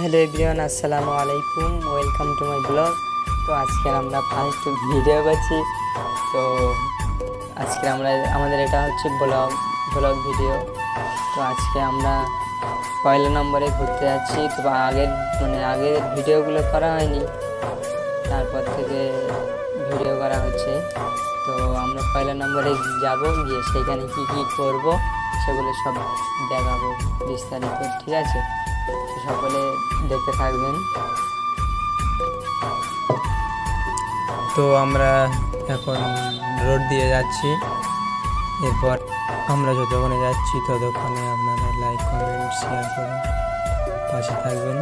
Hello everyone, আসসালামু আলাইকুম, welcome to my blog. তো আজকে আমরা ফার্স্ট ভিডিও করছি। তো আজকে আমাদের এটা হচ্ছে ব্লগ ভিডিও। তো আজকে আমরা পয়লা নম্বরে ঘুরতে যাচ্ছি। তো আগের ভিডিওগুলো করা হয়নি, তারপর থেকে ভিডিও করা হচ্ছে। তো আমরা পয়লা নম্বরে যাব, গিয়ে সেখানে কি কি করব সেগুলো সব দেখাবো বিস্তারিত, ঠিক আছে? তো সকলে দেখতে থাকবেন। তো আমরা এখন রোড দিয়ে যাচ্ছি। এরপর আমরা যতক্ষণে যাচ্ছি ততক্ষণে আপনারা লাইক কমেন্ট শেয়ার করে পাশে থাকবেন।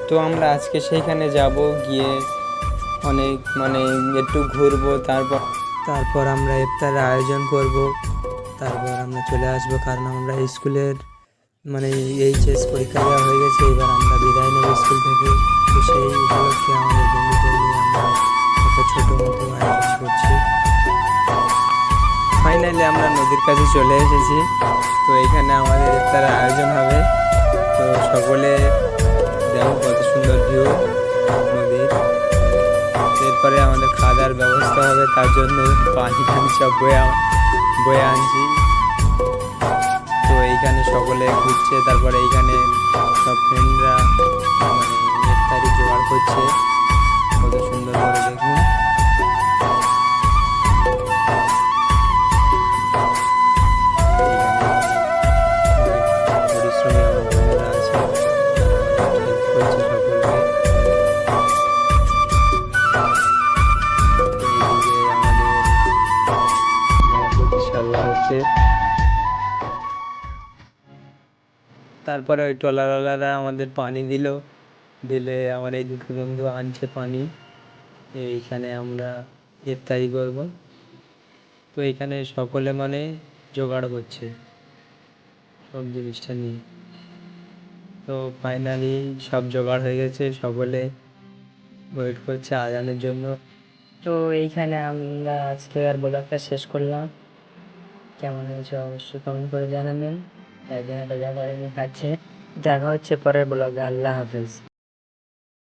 তো আমরা আজকে সেইখানে যাব, গিয়ে অনেক একটু ঘুরবো, তারপর আমরা ইফতারের আয়োজন করব। তারপর আমরা চলে আসবো, কারণ আমরা স্কুলের এইচএস পরীক্ষা দেওয়া হয়ে গেছে। এবার আমরা বিদায় নেব স্কুল থেকে। তো সেই উপলক্ষে আমাদের বন্ধুদের নিয়ে আমরা একটা ছোটো মতো আয়োজন করছি। ফাইনালি আমরা নদীর কাছে চলে এসেছি। তো এখানে আমাদের ইফতারের আয়োজন হবে। তো সকলে দেখো কত সুন্দর ভিউ নদীর। এরপরে আমাদের খাওয়া দাওয়ার ব্যবস্থা হবে, তার জন্য পানি টানি সব বয়ে আনছি। তো এইখানে সকলে ঘুরছে, তারপরে এইখানে সব ফ্রেন্ডরা ইফতারি জোগাড় করছে। কত সুন্দর করে দেখুন। পরিশ্রমী আমার বন্ধুরা আছে, হেল্প করছে সকলকে। এইদিকে আমাদের প্রতিষ্ঠা হচ্ছে। তারপরে ওই ট্রলারওয়ালারা আমাদের পানি দিলে আমার এই দুটো বন্ধু আনছে পানি। এইখানে আমরা ইফতারি করব। তো এইখানে সকলে জোগাড় করছে সব জিনিসটা নিয়ে। তো ফাইনালি সব জোগাড় হয়ে গেছে, সকলে ওয়েট করছে আজানের জন্য। তো এইখানে আমরা আজকে আর ব্লগটা শেষ করলাম। কেমন হয়েছে অবশ্যই কমেন্ট করে জানাবেন। একদিন একটা জায়গায় খাচ্ছে। দেখা হচ্ছে পরের ব্লগে। আল্লাহ হাফেজ।